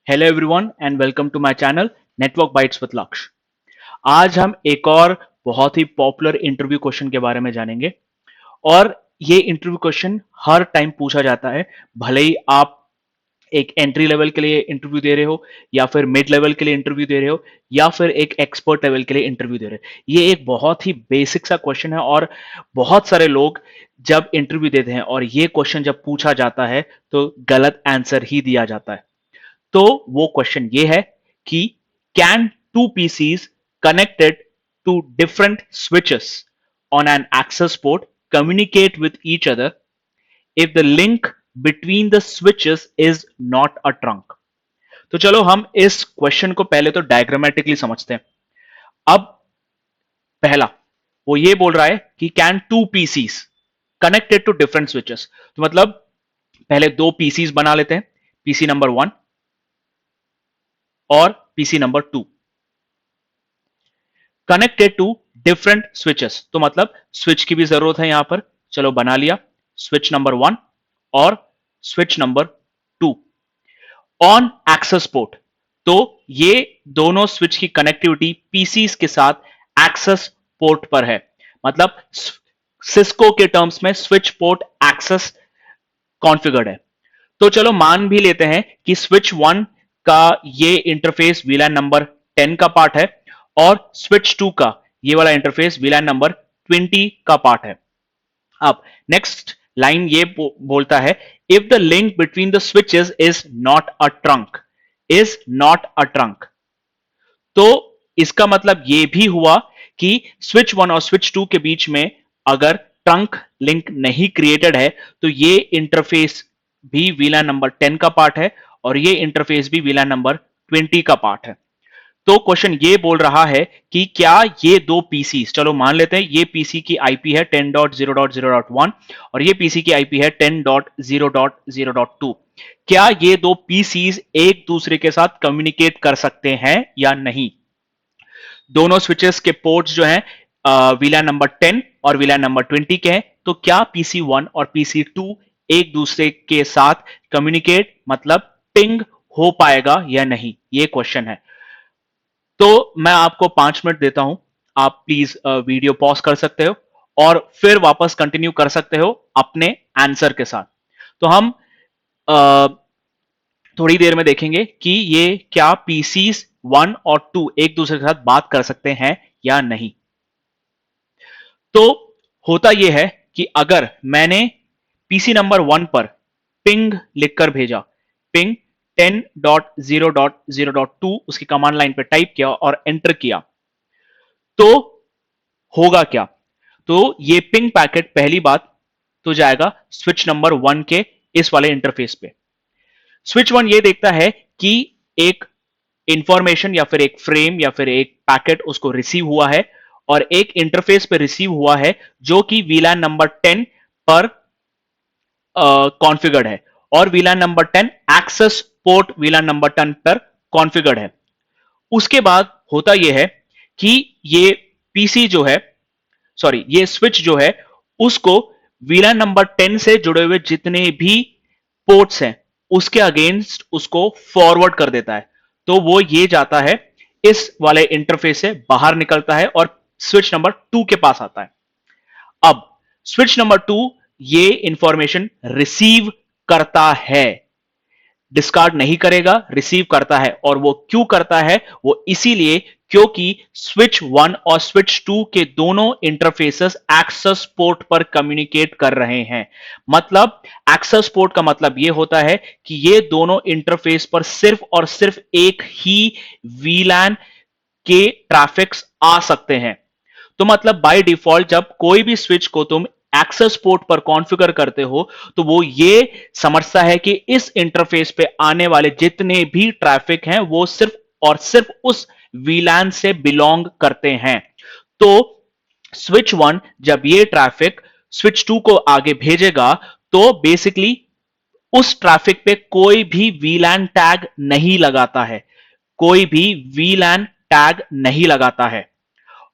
Hello everyone and welcome to my channel network bytes with Lakshya. आज हम एक और बहुत ही पॉपुलर इंटरव्यू क्वेश्चन के बारे में जानेंगे और ये इंटरव्यू क्वेश्चन हर टाइम पूछा जाता है, भले ही आप एक एंट्री लेवल के लिए इंटरव्यू दे रहे हो या फिर मिड लेवल के लिए इंटरव्यू दे रहे हो या फिर एक एक्सपर्ट लेवल के लिए इंटरव्यू दे रहे हो। ये एक बहुत ही बेसिक सा क्वेश्चन है और बहुत सारे लोग जब इंटरव्यू देते हैं और ये क्वेश्चन जब पूछा जाता है तो गलत आंसर ही दिया जाता है। तो वो क्वेश्चन ये है कि can two PCs connected to different switches on an access port communicate with each other if the link between the switches is not a trunk. तो चलो हम इस क्वेश्चन को पहले तो डायग्रामेटिकली समझते हैं। अब पहला वो ये बोल रहा है कि can two PCs connected to different switches, तो मतलब पहले दो पीसीज बना लेते हैं, पीसी नंबर 1 और PC number 2 connected to different switches. तो मतलब स्विच की भी जरूरत है यहां पर। चलो बना लिया, स्विच नंबर 1 और switch number 2 on access port. तो ये दोनों स्विच की कनेक्टिविटी पीसीस के साथ एक्सेस पोर्ट पर है। मतलब सिस्को के टर्म्स में स्विच पोर्ट एक्सेस कॉन्फ़िगर्ड है। तो चलो मान भी लेते हैं कि स्विच 1 का ये इंटरफेस वीलैन नंबर 10 का पार्ट है और स्विच 2 का ये वाला इंटरफेस वीलैन नंबर 20 का पार्ट है। अब नेक्स्ट लाइन ये बोलता है if the link between the switches is not a trunk, is not a trunk. तो इसका मतलब ये भी हुआ कि स्विच 1 और स्विच 2 के बीच में अगर ट्रंक लिंक नहीं क्रिएटेड है तो ये इंटरफेस भी वीलैन नंबर 10 का पार्ट है और ये इंटरफेस भी वीलैन नंबर 20 का पार्ट है। तो क्वेश्चन ये बोल रहा है कि क्या ये दो पीसी, चलो मान लेते हैं ये पीसी की आईपी है 10.0.0.1 और ये पीसी की आईपी है 10.0.0.2, क्या ये दो पीसीज एक दूसरे के साथ कम्युनिकेट कर सकते हैं या नहीं। दोनों स्विचेस के पोर्ट्स जो हैं वीलैन नंबर 10 और वीलैन नंबर 20 के हैं, तो क्या पीसी 1 और पीसी 2 एक दूसरे के साथ कम्युनिकेट मतलब पिंग हो पाएगा या नहीं, ये क्वेश्चन है। तो मैं आपको 5 मिनट देता हूं, आप प्लीज वीडियो पॉज कर सकते हो और फिर वापस कंटिन्यू कर सकते हो अपने आंसर के साथ। तो हम अ, थोड़ी देर में देखेंगे कि ये क्या पीसीस 1 और 2 एक दूसरे के साथ बात कर सकते हैं या नहीं। तो होता यह है कि अगर मैंने पीसी नंबर 1 पर पिंग लिखकर भेजा, पिंग 10.0.0.2 उसकी कमांड लाइन पे टाइप किया और एंटर किया, तो होगा क्या। तो ये पिंग पैकेट पहली बात तो जाएगा स्विच नंबर 1 के इस वाले इंटरफेस पे। स्विच 1 ये देखता है कि एक इंफॉर्मेशन या फिर एक फ्रेम या फिर एक पैकेट उसको रिसीव हुआ है और एक इंटरफेस पे रिसीव हुआ है जो कि वीलैन नंबर 10 पर कॉन्फ़िगर्ड है और VLAN number 10 access port VLAN number 10 पर कॉन्फ़िगर्ड है। उसके बाद होता यह है कि ये पीसी जो है, सॉरी ये स्विच जो है, उसको वीलैन नंबर 10 से जुड़े हुए जितने भी पोर्ट्स हैं उसके अगेंस्ट उसको फॉरवर्ड कर देता है। तो वो ये जाता है इस वाले इंटरफेस से बाहर निकलता है और स्विच नंबर 2 के पास आता है। अब स्विच नंबर 2 ये इंफॉर्मेशन रिसीव करता है, डिस्कार्ड नहीं करेगा, रिसीव करता है। और वो क्यों करता है, वो इसीलिए क्योंकि स्विच 1 और स्विच 2 के दोनों इंटरफेसेस एक्सेस पोर्ट पर कम्युनिकेट कर रहे हैं। मतलब एक्सेस पोर्ट का मतलब यह होता है कि ये दोनों इंटरफेस पर सिर्फ और सिर्फ एक ही वीलैन के ट्रैफिक्स आ सकते हैं। तो मतलब बाय डिफॉल्ट जब कोई भी स्विच को तुम एक्सेस पोर्ट पर कॉन्फ़िगर करते हो तो वो ये समझता है कि इस इंटरफेस पे आने वाले जितने भी ट्रैफिक हैं वो सिर्फ और सिर्फ उस वीलैन से बिलोंग करते हैं। तो स्विच 1 जब ये ट्रैफिक स्विच 2 को आगे भेजेगा तो बेसिकली उस ट्रैफिक पे कोई भी वीलैन टैग नहीं लगाता है, कोई भी वीलैन टैग नहीं लगाता है।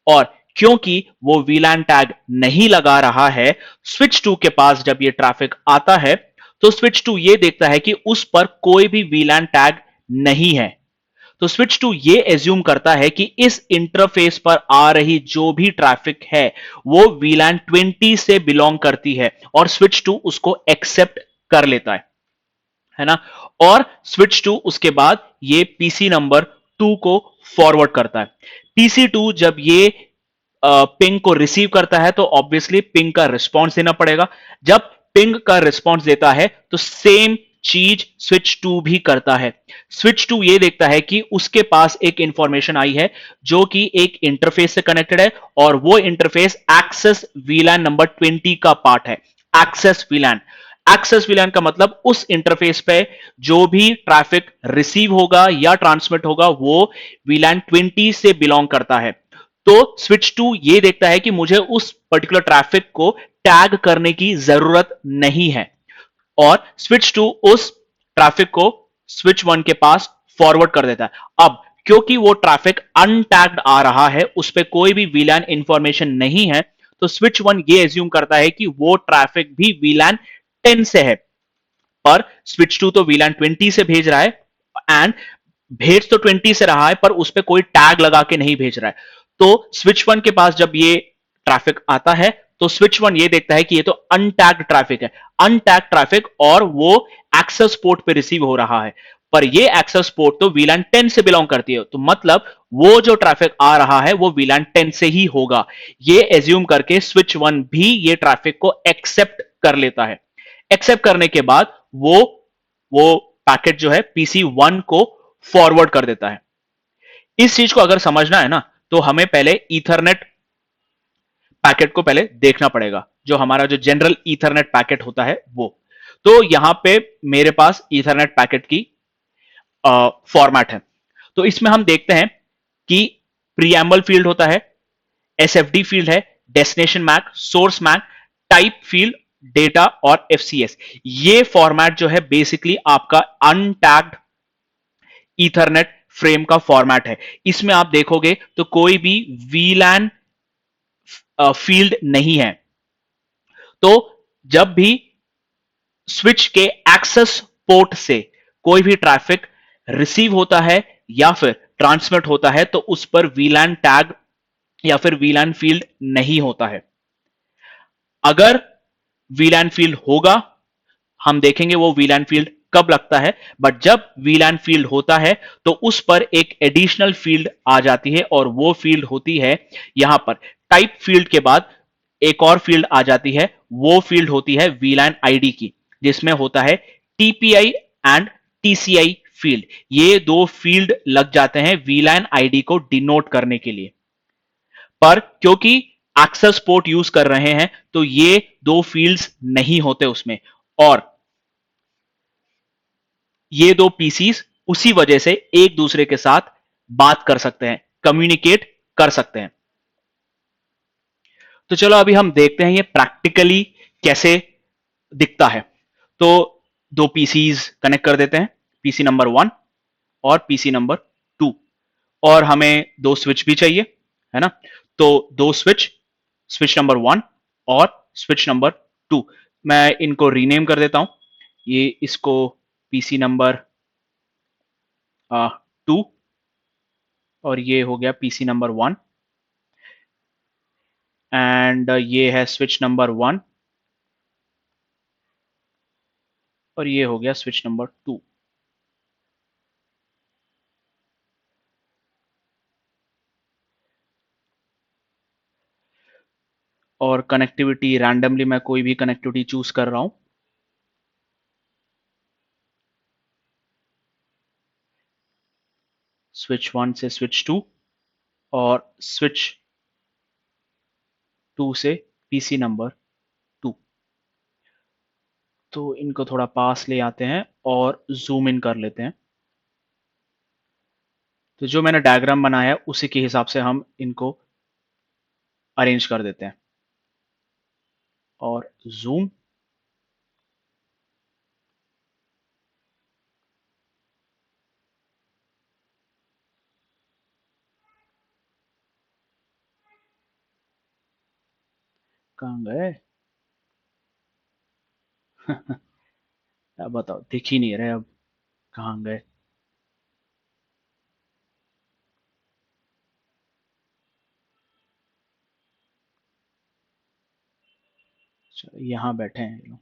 और क्योंकि वो वीलैन टैग नहीं लगा रहा है, स्विच 2 के पास जब ये ट्रैफिक आता है तो स्विच 2 ये देखता है कि उस पर कोई भी वीलैन टैग नहीं है। तो स्विच टू ये एज्यूम करता है कि इस इंटरफेस पर आ रही जो भी ट्रैफिक है वो वीलैन 20 से बिलोंग करती है और स्विच टू उसको एक्सेप्ट कर लेता है ना। और स्विच टू उसके बाद ये पीसी नंबर 2 को फॉरवर्ड करता है। पीसी टू जब ये पिंग को रिसीव करता है तो ऑब्वियसली पिंग का रिस्पॉन्स देना पड़ेगा। जब पिंग का रिस्पॉन्स देता है तो सेम चीज स्विच टू भी करता है। स्विच टू ये देखता है कि उसके पास एक इंफॉर्मेशन आई है जो कि एक इंटरफेस से कनेक्टेड है और वो इंटरफेस एक्सेस वीलैन नंबर 20 का पार्ट है। एक्सेस वीलैन, एक्सेस वीलैन का मतलब उस इंटरफेस पे जो भी ट्रैफिक रिसीव होगा या ट्रांसमिट होगा वो वीलैन 20 से बिलोंग करता है। तो स्विच टू ये देखता है कि मुझे उस पर्टिकुलर ट्रैफिक को टैग करने की जरूरत नहीं है और स्विच टू उस ट्रैफिक को स्विच वन के पास फॉरवर्ड कर देता है। अब क्योंकि वो ट्रैफिक अनटैग्ड आ रहा है, उस पर कोई भी वीलैन इंफॉर्मेशन नहीं है, तो स्विच वन ये एज्यूम करता है कि वो ट्रैफिक भी वीलैन 10 से है। पर स्विच टू तो वीलैन 20 से भेज रहा है एंड भेज तो 20 से रहा है पर उस पर कोई टैग लगा के नहीं भेज रहा है। तो स्विच वन के पास जब ये ट्रैफिक आता है तो स्विच वन ये देखता है कि ये तो अनटैग्ड ट्रैफिक है, अनटैग्ड ट्रैफिक, और वो एक्सेस पोर्ट पे रिसीव हो रहा है। पर ये एक्सेस पोर्ट तो वीलैन 10 से बिलोंग करती है, तो मतलब वो जो ट्रैफिक आ रहा है वो वीलैन 10 से ही होगा। ये एज्यूम करके स्विच वन भी ये ट्रैफिक को एक्सेप्ट कर लेता है। एक्सेप्ट करने के बाद वो पैकेट जो है पीसी वन को फॉरवर्ड कर देता है। इस चीज को अगर समझना है ना तो हमें पहले ईथरनेट पैकेट को पहले देखना पड़ेगा, जो हमारा जो जनरल ईथरनेट पैकेट होता है वो। तो यहां पे मेरे पास ईथरनेट पैकेट की फॉर्मेट है। तो इसमें हम देखते हैं कि प्रीएम्बल फील्ड होता है, एसएफडी फील्ड है, destination MAC, source MAC, type field, data और एफसीएस। ये फॉर्मेट जो है बेसिकली आपका अनटैग्ड ईथरनेट फ्रेम का फॉर्मेट है। इसमें आप देखोगे तो कोई भी वीलैन फील्ड नहीं है। तो जब भी स्विच के एक्सेस पोर्ट से कोई भी ट्रैफिक रिसीव होता है या फिर ट्रांसमिट होता है तो उस पर वीलैन टैग या फिर वीलैन फील्ड नहीं होता है। अगर वीलैन फील्ड होगा, हम देखेंगे वो वीलैन फील्ड कब लगता है। बट जब वीलैन फील्ड होता है तो उस पर एक एडिशनल फील्ड आ जाती है और वो फील्ड होती है यहां पर टाइप फील्ड के बाद एक और फील्ड आ जाती है। वो फील्ड होती है वीलैन आईडी की, जिसमें होता है टीपीआई एंड टीसीआई फील्ड। ये दो फील्ड लग जाते हैं वीलैन आईडी को डिनोट करने के लिए। पर क्योंकि एक्सेस पोर्ट यूज कर रहे हैं तो ये दो फील्ड्स नहीं होते उसमें, और ये दो पीसीस उसी वजह से एक दूसरे के साथ बात कर सकते हैं, कम्युनिकेट कर सकते हैं। तो चलो अभी हम देखते हैं ये प्रैक्टिकली कैसे दिखता है। तो दो पीसीज कनेक्ट कर देते हैं, पीसी नंबर 1 और पीसी नंबर 2, और हमें दो स्विच भी चाहिए, है ना। तो दो स्विच, स्विच नंबर 1 और स्विच नंबर 2, मैं इनको रीनेम कर देता हूं। ये इसको पीसी नंबर 2 और ये हो गया पीसी नंबर 1, एंड ये है स्विच नंबर 1 और ये हो गया स्विच नंबर 2। और कनेक्टिविटी रैंडमली मैं कोई भी कनेक्टिविटी चूज कर रहा हूं। स्विच 1 से स्विच 2 और स्विच 2 से पीसी नंबर 2। तो इनको थोड़ा पास ले आते हैं और जूम इन कर लेते हैं। तो जो मैंने डायग्राम बनाया है उसी के हिसाब से हम इनको अरेंज कर देते हैं और जूम। कहाँ गए? अब बताओ, दिख ही नहीं रहे अब, कहाँ गए? यहां बैठे हैं ये लोग।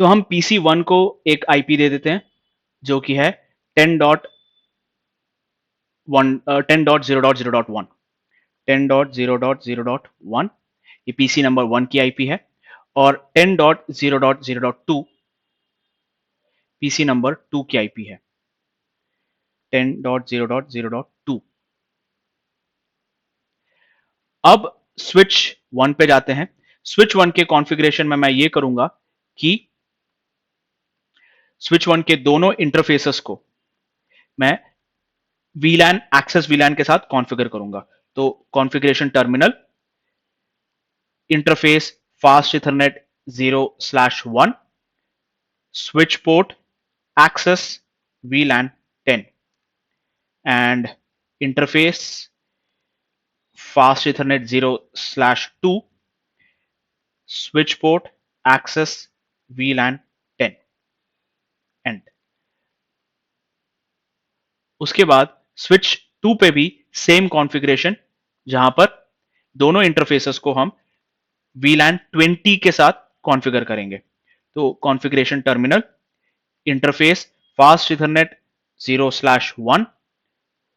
तो हम PC1 को एक आईपी दे देते हैं जो कि है 10.0.0.1 10.0.0.1 ये पीसी नंबर 1 की आईपी है और 10.0.0.2 पीसी नंबर 2 की आईपी है 10.0.0.2। अब स्विच 1 पे जाते हैं। स्विच 1 के कॉन्फ़िगरेशन में मैं ये करूंगा कि स्विच 1 के दोनों इंटरफेसेस को मैं VLAN एक्सेस VLAN के साथ कॉन्फ़िगर करूंगा। तो configuration terminal interface fast Ethernet 0/1 switch port access VLAN 10 and interface fast ethernet 0/2 switch port access VLAN 10 and उसके बाद स्विच 2 पे भी सेम कॉन्फ़िगरेशन जहां पर दोनों इंटरफेसेस को हम VLAN 20 के साथ कॉन्फ़िगर करेंगे। तो configuration terminal interface fast Ethernet 0/1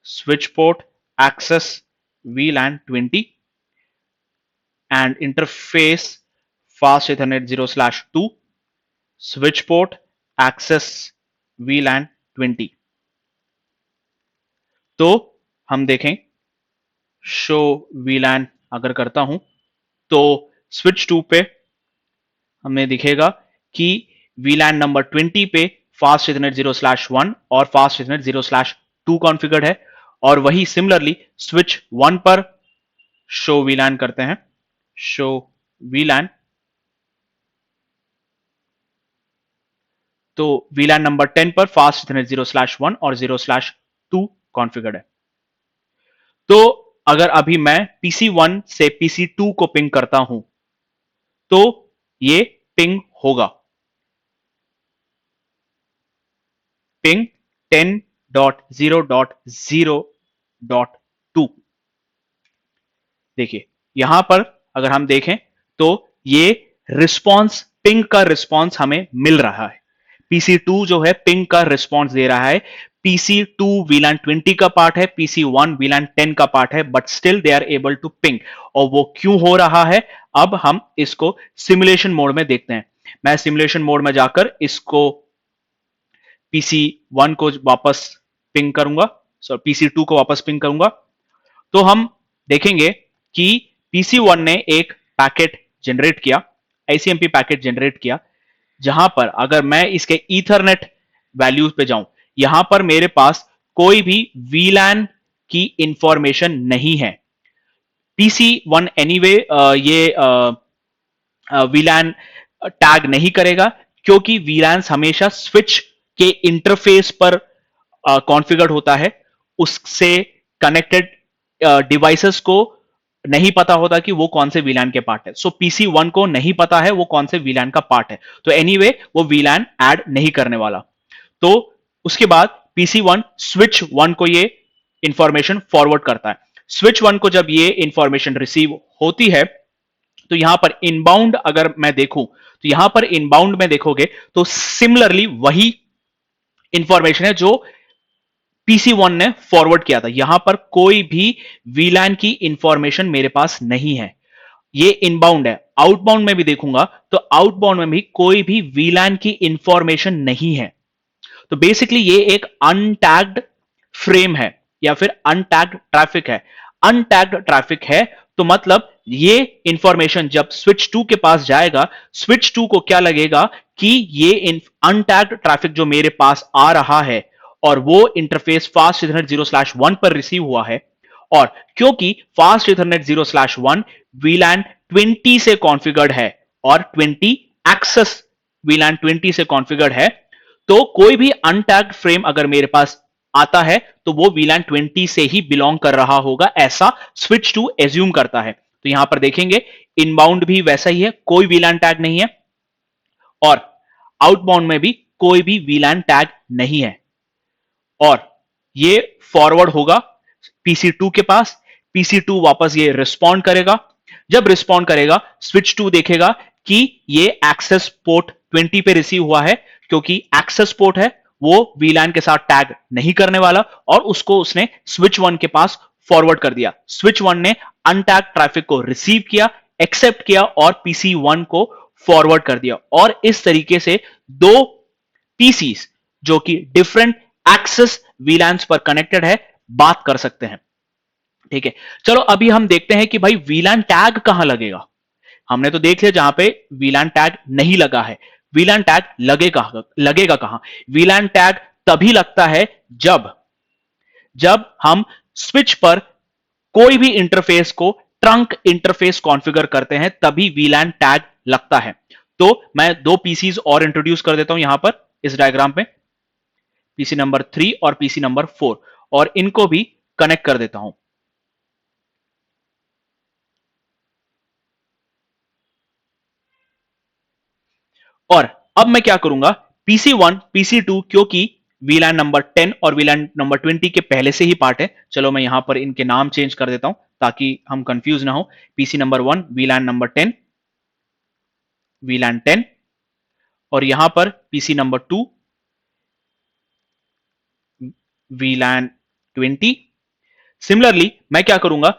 switch port access VLAN 20 and interface fast ethernet 0/2 switch port access VLAN 20। तो हम देखें शो VLAN अगर करता हूं तो स्विच 2 पे हमें दिखेगा कि VLAN नंबर 20 पे फास्ट इथरनेट 0/1 और फास्ट इथरनेट 0/2 कॉन्फ़िगर्ड है और वही सिमिलरली स्विच 1 पर शो VLAN करते हैं। शो VLAN तो VLAN नंबर 10 पर फास्ट इथरनेट 0/1 और 0/2 कॉन्फ़िगर्ड है। तो अगर अभी मैं PC1 से PC2 को पिंग करता हूं तो ये पिंग होगा पिंग 10.0.0.2। देखिए यहां पर अगर हम देखें तो ये रिस्पांस पिंग का रिस्पांस हमें मिल रहा है। PC2 जो है पिंग का रिस्पांस दे रहा है। PC2 VLAN 20 का पार्ट है, PC1 VLAN 10 का पार्ट है, but still they are able to ping. और वो क्यों हो रहा है अब हम इसको सिमुलेशन मोड में देखते हैं। मैं सिमुलेशन मोड में जाकर इसको PC1 को वापस पिंग करूंगा, सॉरी PC2 को वापस पिंग करूंगा। तो हम देखेंगे कि PC1 ने एक पैकेट जनरेट किया, ICMP पैकेट जनरेट किया, जहां पर अगर मैं इसके ईथरनेट वैल्यूज पे जाऊं, यहां पर मेरे पास कोई भी VLAN की इंफॉर्मेशन नहीं है। PC1 एनीवे ये VLAN टैग नहीं करेगा क्योंकि VLAN हमेशा स्विच के इंटरफेस पर कॉन्फ़िगर्ड होता है। उससे कनेक्टेड डिवाइसेस को नहीं पता होता कि वो कौन से VLAN के पार्ट है। सो PC1 को नहीं पता है वो कौन से VLAN का पार्ट है, तो एनीवे वो VLAN ऐड नहीं करने वाला। तो उसके बाद PC1 स्विच 1 को ये इंफॉर्मेशन फॉरवर्ड करता है। स्विच 1 को जब ये इंफॉर्मेशन रिसीव होती है तो यहां पर इनबाउंड अगर मैं देखूं तो यहां पर इनबाउंड में देखोगे तो सिमिलरली वही इंफॉर्मेशन है जो PC1 ने फॉरवर्ड किया था। यहां पर कोई भी VLAN की इंफॉर्मेशन मेरे पास नहीं है, ये इनबाउंड है। आउटबाउंड में भी देखूंगा तो आउटबाउंड में भी कोई भी VLAN की इंफॉर्मेशन नहीं है। तो बेसिकली ये एक अनटैग्ड फ्रेम है या फिर अनटैग्ड ट्रैफिक है। अनटैग्ड ट्रैफिक है तो मतलब ये इंफॉर्मेशन जब स्विच 2 के पास जाएगा, स्विच 2 को क्या लगेगा कि ये अनटैग्ड ट्रैफिक जो मेरे पास आ रहा है और वो इंटरफेस फास्ट इथरनेट 0/1 पर रिसीव हुआ है, और क्योंकि फास्ट इथरनेट 0/1 VLAN 20 से कॉन्फ़िगर्ड है और 20 एक्सेस VLAN 20 से कॉन्फ़िगर्ड है, तो कोई भी अनटैग्ड फ्रेम अगर मेरे पास आता है तो वो VLAN 20 से ही बिलोंग कर रहा होगा, ऐसा स्विच टू एज्यूम करता है। तो यहां पर देखेंगे इनबाउंड भी वैसा ही है, कोई VLAN टैग नहीं है, और आउटबाउंड में भी कोई भी VLAN टैग नहीं है। और ये फॉरवर्ड होगा PC2 के पास, PC2 वापस ये रिस्पॉन्ड करेगा। जब रिस्पॉन्ड करेगा, स्विच 2 देखेगा कि ये एक्सेस पोर्ट 20 पे रिसीव हुआ है, क्योंकि एक्सेस पोर्ट है वो VLAN के साथ टैग नहीं करने वाला, और उसको उसने स्विच 1 के पास फॉरवर्ड कर दिया। स्विच 1 ने अनटैग ट्रैफिक को रिसीव किया, एक्सेप्ट किया और PC1 को फॉरवर्ड कर दिया, और इस तरीके से दो PCs जो कि डिफरेंट एक्सेस VLANs पर कनेक्टेड है बात कर सकते हैं। ठीक है, चलो अभी हम देखते हैं कि भाई VLAN टैग कहां लगेगा। हमने तो देख लिया जहां पे VLAN टैग नहीं लगा है। VLAN टैग लगेगा कहां? VLAN टैग तभी लगता है जब जब हम स्विच पर कोई भी इंटरफेस को ट्रंक इंटरफेस कॉन्फ़िगर करते हैं, तभी VLAN टैग लगता है। तो मैं दो PCs और इंट्रोड्यूस कर देता हूं यहां पर इस डायग्राम पे, PC नंबर 3 और PC नंबर 4, और इनको भी कनेक्ट कर देता हूं। और अब मैं क्या करूंगा, PC1 PC2 क्योंकि VLAN नंबर 10 और VLAN नंबर 20 के पहले से ही पार्ट है, चलो मैं यहां पर इनके नाम चेंज कर देता हूं ताकि हम कंफ्यूज ना हो। PC number 1 VLAN number 10 VLAN 10, और यहां पर PC नंबर 2 VLAN 20। सिमिलरली मैं क्या करूंगा,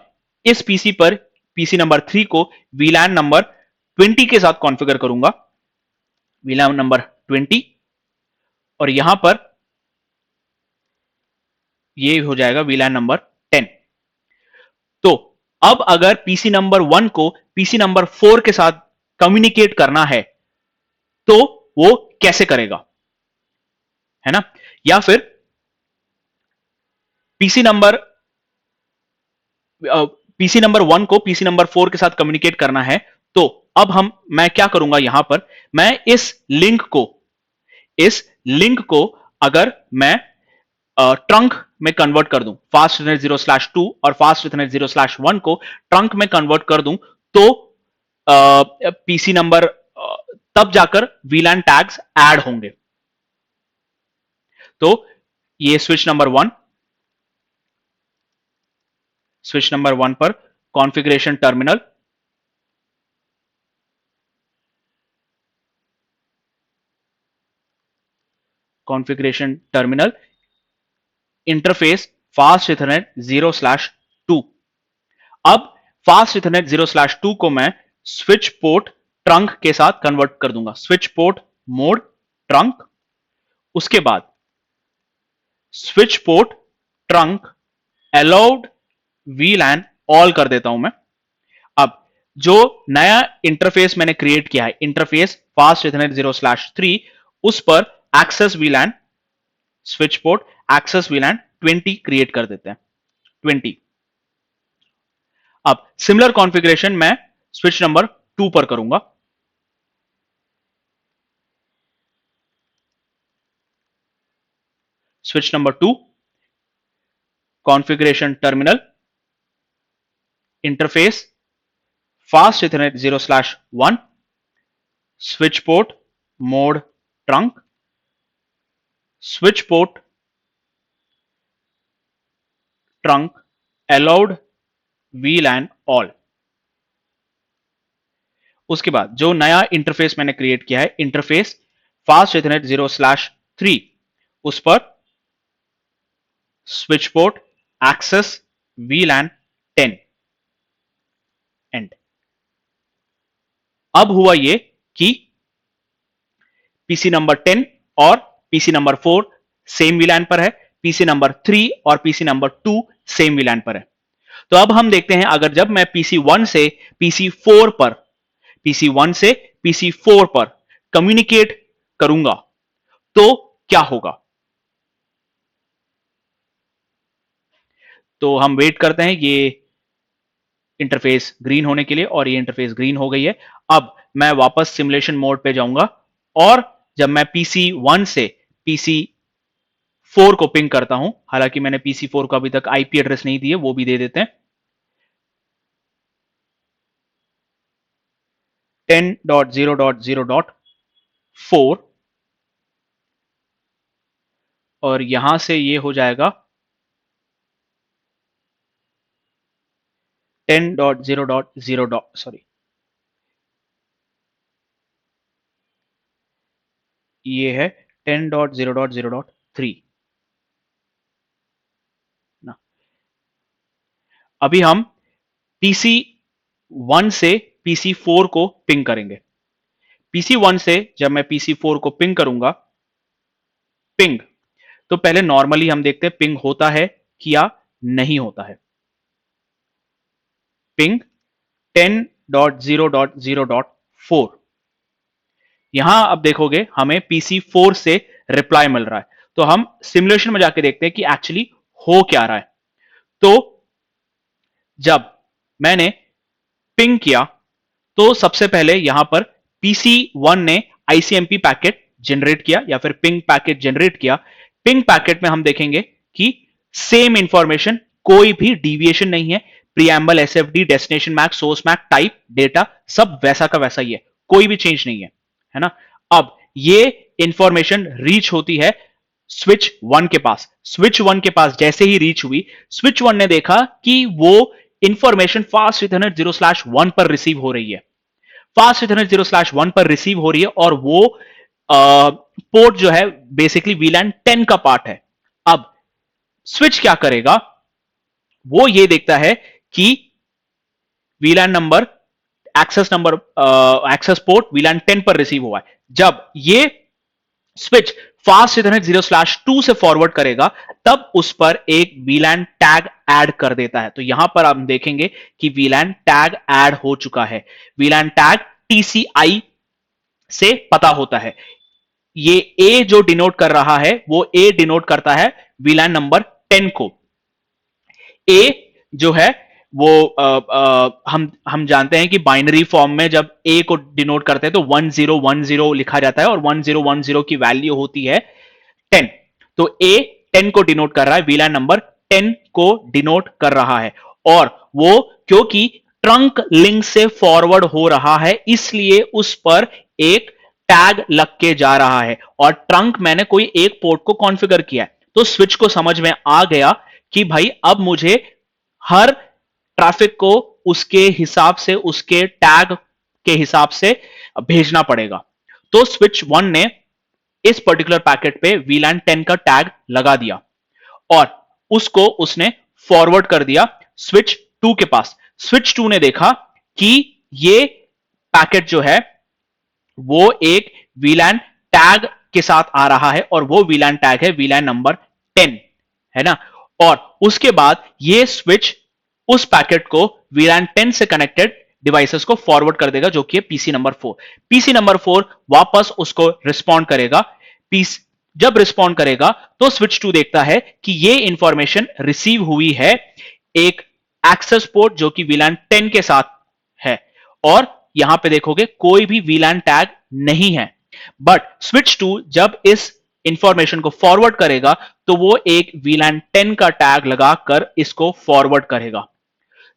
इस PC पर PC नंबर 3 को VLAN नंबर 20 के साथ कॉन्फ़िगर करूंगा, VLAN नंबर 20, और यहां पर ये हो जाएगा VLAN नंबर 10। तो अब अगर PC नंबर 1 को PC नंबर 4 के साथ कम्युनिकेट करना है तो वो कैसे करेगा, है ना? या फिर PC नंबर PC नंबर 1 को PC नंबर 4 के साथ कम्युनिकेट करना है, तो अब मैं क्या करूंगा, यहां पर मैं इस लिंक को अगर मैं ट्रंक में कन्वर्ट कर दूं, फास्ट इथरनेट 0/2 और फास्ट इथरनेट 0/1 को ट्रंक में कन्वर्ट कर दूं, तो PC नंबर तब जाकर VLAN टैग्स ऐड होंगे। तो ये स्विच नंबर 1 पर configuration terminal interface fast Ethernet 0/2। अब फास्ट इथरनेट 0/2 को मैं स्विच पोर्ट ट्रंक के साथ कन्वर्ट कर दूंगा, स्विच पोर्ट मोड ट्रंक, उसके बाद switch port trunk allowed VLAN all कर देता हूं मैं। अब जो नया इंटरफेस मैंने क्रिएट किया है, इंटरफेस फास्ट इथरनेट 0/3, उस पर access VLAN switch port access VLAN 20 create कर देते हैं, 20। अब सिमिलर कॉन्फ़िगरेशन मैं स्विच नंबर 2 पर करूंगा। Switch number 2 configuration terminal interface fast Ethernet 0/1 switch port mode trunk switch port trunk allowed VLAN all. उसके बाद जो नया इंटरफेस मैंने क्रिएट किया है, इंटरफेस फास्ट इथरनेट 0/3, उस पर switch port access VLAN 10 end. अब हुआ ये कि PC नंबर 10 और PC नंबर 4 सेम VLAN पर है, PC नंबर 3 और PC नंबर 2 सेम VLAN पर है। तो अब हम देखते हैं, अगर जब मैं PC1 से PC4 पर कम्युनिकेट करूंगा तो क्या होगा। तो हम वेट करते हैं ये इंटरफेस ग्रीन होने के लिए, और ये इंटरफेस ग्रीन हो गई है। अब मैं वापस सिमुलेशन मोड पे जाऊंगा, और जब मैं PC1 से PC 4 को पिंग करता हूं, हालांकि मैंने PC4 को अभी तक आईपी एड्रेस नहीं दिए, वो भी दे देते हैं। 10.0.0.4 और यहां से ये हो जाएगा 10.0.0. सॉरी, ये है 10.0.0.3 ना। अभी हम PC1 से PC4 को पिंग करेंगे। PC1 से जब मैं PC4 को पिंग करूंगा, पिंग, तो पहले नॉर्मली हम देखते हैं पिंग होता है कि या नहीं होता है। पिंग 10.0.0.4, यहां अब देखोगे हमें PC4 से रिप्लाई मिल रहा है, तो हम सिमुलेशन में जाके देखते हैं कि एक्चुअली हो क्या रहा है। तो जब मैंने पिंग किया तो सबसे पहले यहां पर PC1 ने ICMP पैकेट जनरेट किया या फिर पिंग पैकेट जनरेट किया। पिंग पैकेट में हम देखेंगे कि सेम इंफॉर्मेशन, कोई भी डिविएशन नहीं है। Preamble, SFD, destination MAC, source MAC, type, data सब वैसा का वैसा ही है, कोई भी चेंज नहीं है ना। अब ये इंफॉर्मेशन रीच होती है स्विच 1 के पास। स्विच 1 के पास जैसे ही रीच हुई, स्विच 1 ने देखा कि वो इंफॉर्मेशन फास्ट इथरनेट 0/1 पर रिसीव हो रही है। फास्ट इथरनेट 0/1 पर रिसीव हो रही है और वो पोर्ट जो है बेसिकली VLAN 10 का पार्ट है। अब स्विच क्या करेगा, वो ये देखता है कि VLAN number, access port VLAN 10 पर रिसीव हुआ है। जब ये स्विच फास्ट इथरनेट 0/2 से फॉरवर्ड करेगा, तब उस पर एक VLAN टैग ऐड कर देता है। तो यहां पर हम देखेंगे कि VLAN टैग ऐड हो चुका है। VLAN टैग TCI से पता होता है। ये A जो डिनोट कर रहा है, वो A डिनोट करता है VLAN नंबर 10 को। A जो है वो हम जानते हैं कि बाइनरी फॉर्म में जब A को डिनोट करते हैं तो 1010 लिखा जाता है और 1010 की वैल्यू होती है 10। तो A 10 को डिनोट कर रहा है, VLAN नंबर 10 को डिनोट कर रहा है। और वो क्योंकि ट्रंक लिंक से फॉरवर्ड हो रहा है, इसलिए उस पर एक टैग लग के जा रहा है। और ट्रंक मैंने कोई एक पोर्ट को कॉन्फ़िगर किया है, तो स्विच को समझ में आ गया कि भाई अब मुझे हर ट्रैफिक को उसके हिसाब से, उसके टैग के हिसाब से भेजना पड़ेगा। तो स्विच 1 ने इस पर्टिकुलर पैकेट पे VLAN 10 का टैग लगा दिया और उसको उसने फॉरवर्ड कर दिया स्विच 2 के पास। स्विच 2 ने देखा कि ये पैकेट जो है वो एक VLAN टैग के साथ आ रहा है और वो VLAN टैग है VLAN नंबर 10, है ना। और उसके बाद ये स्विच उस पैकेट को VLAN 10 से कनेक्टेड डिवाइसेस को फॉरवर्ड कर देगा, जो कि है पीसी नंबर 4। पीसी नंबर 4 वापस उसको रिस्पॉन्ड करेगा। जब रिस्पॉन्ड करेगा तो स्विच 2 देखता है कि ये इंफॉर्मेशन रिसीव हुई है एक एक्सेस पोर्ट जो कि VLAN 10 के साथ है, और यहां पे देखोगे कोई भी VLAN टैग नहीं है। बट स्विच 2 जब इस इंफॉर्मेशन को फॉरवर्ड करेगा तो वो एक VLAN 10 का टैग लगाकर इसको फॉरवर्ड करेगा।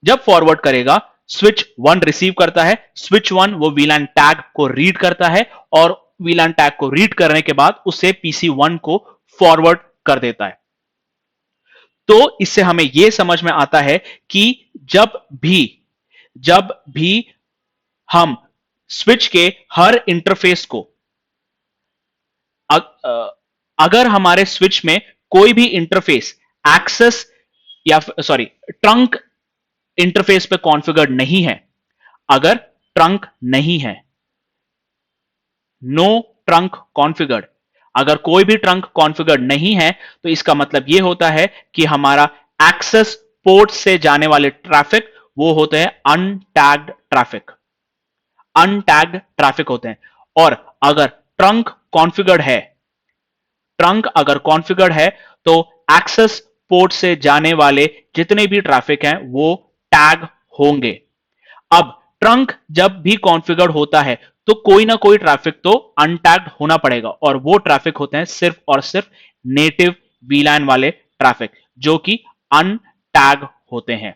जब फॉरवर्ड करेगा, स्विच 1 रिसीव करता है। स्विच 1 वो VLAN टैग को रीड करता है और VLAN टैग को रीड करने के बाद उसे PC1 को फॉरवर्ड कर देता है। तो इससे हमें यह समझ में आता है कि जब भी हम स्विच के हर इंटरफेस को, अगर हमारे स्विच में कोई भी इंटरफेस एक्सेस या सॉरी ट्रंक इंटरफेस पे कॉन्फ़िगर्ड नहीं है, अगर ट्रंक नहीं है, नो ट्रंक कॉन्फ़िगर्ड, अगर कोई भी ट्रंक कॉन्फ़िगर्ड नहीं है, तो इसका मतलब यह होता है कि हमारा एक्सेस पोर्ट से जाने वाले ट्रैफिक वो होते हैं अनटैग्ड ट्रैफिक। अनटैग्ड ट्रैफिक होते हैं। और अगर ट्रंक कॉन्फ़िगर्ड है, ट्रंक अगर कॉन्फ़िगर्ड है, तो एक्सेस पोर्ट से जाने वाले जितने भी ट्रैफिक हैं वो टैग होंगे। अब ट्रंक जब भी कॉन्फ़िगर्ड होता है तो कोई ना कोई ट्रैफिक तो अनटैग्ड होना पड़ेगा, और वो ट्रैफिक होते हैं सिर्फ और सिर्फ नेटिव वीलैन वाले ट्रैफिक जो कि अनटैग होते हैं।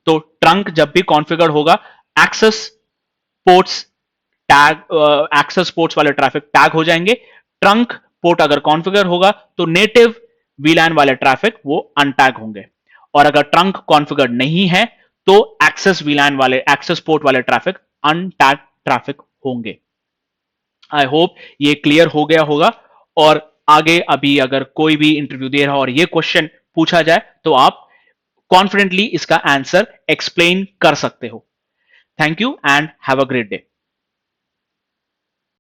तो ट्रंक जब भी कॉन्फ़िगर होगा, एक्सेस पोर्ट्स एक्सेस पोर्ट्स वाले ट्रैफिक टैग हो जाएंगे। ट्रंक पोर्ट अगर कॉन्फ़िगर होगा तो नेटिव वीलैन वाले ट्रैफिक वो अनटैग होंगे, और अगर ट्रंक कॉन्फ़िगर नहीं है तो एक्सेस पोर्ट वाले ट्रैफिक अनटैग ट्रैफिक होंगे। आई होप ये क्लियर हो गया होगा। और आगे अभी अगर कोई भी इंटरव्यू दे रहा हो और ये क्वेश्चन पूछा जाए तो आप कॉन्फिडेंटली इसका आंसर एक्सप्लेन कर सकते हो। Thank you and have a great day.